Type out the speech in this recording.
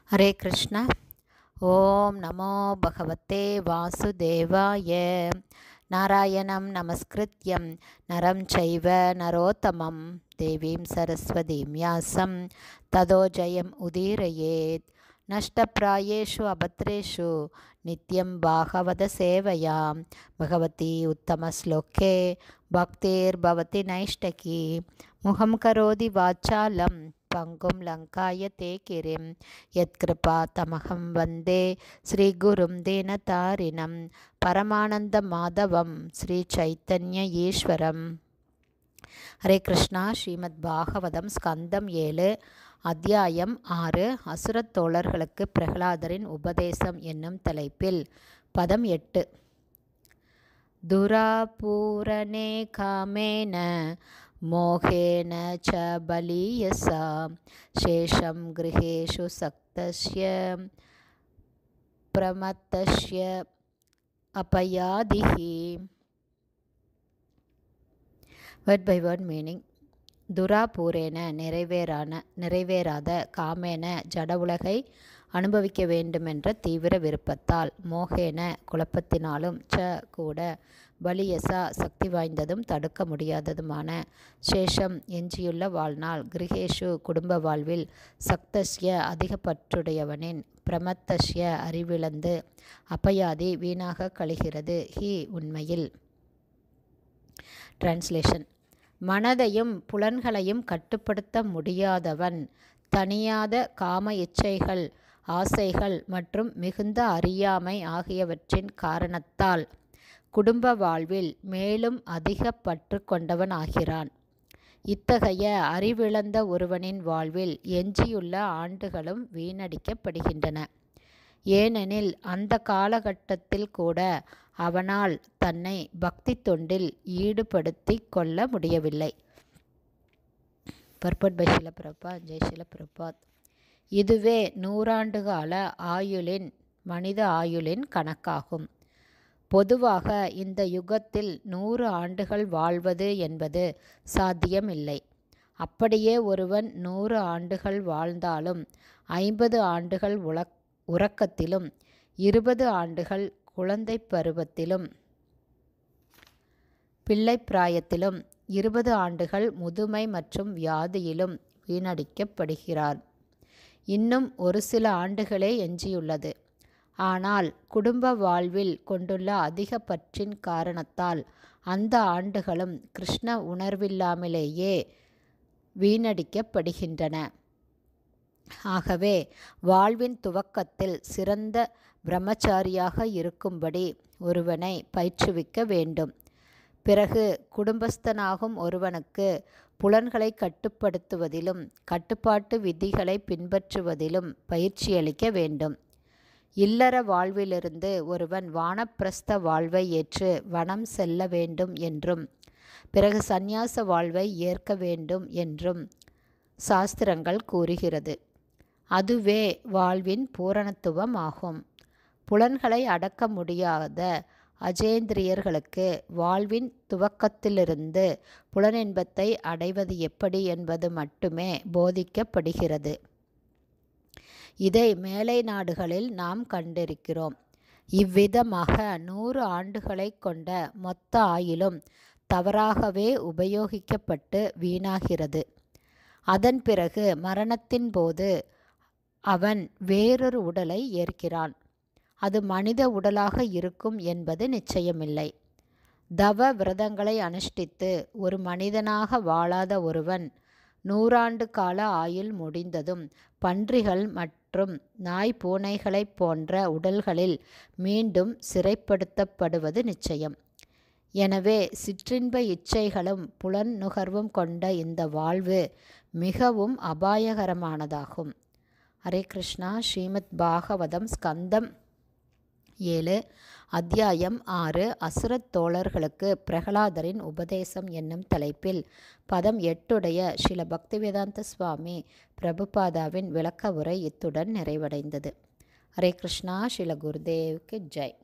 ஹரே கிருஷ்ண. ஓம் நமோ பகவதே வாசுதேவாய. நாராயணம் நமஸ்கிருத்யம் நரம் சைவ நரோத்தமம் தேவீம் சரஸ்வதீம் வியாசம் ததோ ஜெயம் உதீரயேத். நஷ்டப்ராயேஷு அபத்ரேஷு நித்யம் பாகவத சேவையா பகவதி உத்தமஸ்லோகே பக்திர் பவதி நைஷ்டகி. முகம் கரோதி வாச்சாலம் பங்கும் லங்காய தே கிரிம் யத்கிருபா தமகம் வந்தே ஸ்ரீகுரும் தீனதாரிணம் பரமானந்த மாதவம் ஸ்ரீ சைத்தன்ய ஈஸ்வரம். ஹரே கிருஷ்ணா. ஸ்ரீமத் பாகவதம் ஸ்கந்தம் 7 அத்தியாயம் 6 அசுரத் தோழர்களுக்கு பிரகலாதரின் உபதேசம் என்னும் தலைப்பில் பதம் 8. துராபூரணே காமேன மோகேன ச பலீயசா சேஷம் கிருஹேஷு சக்தஸ்ய பிரமத்தஸ்ய அபயாதிஹி. Word by word meaning. துராபூரேன நிறைவேறாத, காமேன ஜட உலகை அனுபவிக்க வேண்டுமென்ற தீவிர விருப்பத்தால், மோகேன குழப்பத்தினாலும், ச கூட பலியசா சக்தி வாய்ந்ததும் தடுக்க முடியாததுமான, சேஷம் எஞ்சியுள்ள வாழ்நாள், கிரகேஷு குடும்ப வாழ்வில், சக்தஸ்ய அதிகப்பற்றுடையவனின், பிரமத்தஸ்ய அறிவிழந்து, அபயாதி வீணாக கழிகிறது, ஹி உண்மையில். டிரான்ஸ்லேஷன். மனதையும் புலன்களையும் கட்டுப்படுத்த முடியாதவன், தணியாத காம இச்சைகள், ஆசைகள் மற்றும் மிகுந்த அறியாமை ஆகியவற்றின் காரணத்தால் குடும்ப வாழ்வில் மேலும் அதிக பற்று கொண்டவன் ஆகிறான். இத்தகைய அறிவிழந்த ஒருவனின் வாழ்வில் எஞ்சியுள்ள ஆண்டுகளும் வீணடிக்கப்படுகின்றன. ஏனெனில் அந்த காலகட்டத்தில் கூட அவனால் தன்னை பக்தி தொண்டில் ஈடுபடுத்தி கொள்ள முடியவில்லை. Purport by Sheela Prabhat. ஜெய் ஷீல பிரபாத். இதுவே 100 ஆண்டு கால ஆயுளின் மனித ஆயுளின் கணக்காகும். பொதுவாக இந்த யுகத்தில் 100 ஆண்டுகள் வாழ்வது என்பது சாத்தியமில்லை. அப்படியே ஒருவன் 100 ஆண்டுகள் வாழ்ந்தாலும் 50 ஆண்டுகள் உறக்கத்திலும், 20 ஆண்டுகள் குழந்தை பருவத்திலும், பிள்ளை பிராயத்திலும், 20 ஆண்டுகள் முதுமை மற்றும் வியாதியிலும் வீணடிக்கப்படுகிறார். இன்னும் ஒரு சில ஆண்டுகளே எஞ்சியுள்ளது. ஆனால் குடும்ப வாழ்வில் கொண்டுள்ள அதிக பற்றின் காரணத்தால் அந்த ஆண்டுகளும் கிருஷ்ண உணர்வில்லாமலேயே வீணடிக்கப்படுகின்றன. ஆகவே வாழ்வின் துவக்கத்தில் சிறந்த பிரம்மச்சாரியாக இருக்கும்படி ஒருவனை பயிற்றுவிக்க வேண்டும். பிறகு குடும்பஸ்தனாகும் ஒருவனுக்கு புலன்களை கட்டுப்படுத்துவதிலும் கட்டுப்பாட்டு விதிகளை பின்பற்றுவதிலும் பயிற்சியளிக்க வேண்டும். இல்லற வாழ்விலிருந்து ஒருவன் வானப்பிரஸ்த வாழ்வை ஏற்று வனம் செல்ல வேண்டும் என்றும், பிறகு சந்நியாச வாழ்வை ஏற்க வேண்டும் என்றும் சாஸ்திரங்கள் கூறுகிறது. அதுவே வாழ்வின் பூரணத்துவம் ஆகும். புலன்களை அடக்க முடியாத அஜேந்திரியர்களுக்கு வாழ்வின் துவக்கத்திலிருந்து புலனின்பத்தை அடைவது எப்படி என்பது மட்டுமே போதிக்கப்படுகிறது. இதை மேலை நாடுகளில் நாம் கண்டிருக்கிறோம். இவ்விதமாக 100 ஆண்டுகளை கொண்ட மொத்த ஆயுளும் தவறாகவே உபயோகிக்கப்பட்டு வீணாகிறது. அதன் பிறகு மரணத்தின் போது அவன் வேறொரு உடலை ஏற்கிறான். அது மனித உடலாக இருக்கும் என்பது நிச்சயமில்லை. தவ விரதங்களை அனுஷ்டித்து ஒரு மனிதனாக வாழாத ஒருவன் 100 ஆண்டு கால ஆயுள் முடிந்ததும் பன்றிகள் மற்றும் நாய் பூனைகளைப் போன்ற உடல்களில் மீண்டும் சிறைப்படுத்தப்படுவது நிச்சயம். எனவே சிற்றின்ப இச்சைகளும் புலன் நுகர்வும் கொண்ட இந்த வாழ்வு மிகவும் அபாயகரமானதாகும். ஹரே கிருஷ்ணா. ஸ்ரீமத் பாகவதம் ஸ்கந்தம் 7 அத்தியாயம் 6 அசுரத் தோழர்களுக்கு பிரகலாதரின் உபதேசம் என்னும் தலைப்பில் பதம் 8 ஸ்ரீல பக்திவேதாந்த சுவாமி பிரபுபாதாவின் விளக்க உரை இத்துடன் நிறைவடைந்தது. ஹரே கிருஷ்ணா. ஸ்ரீல குருதேவுக்கு ஜெய்.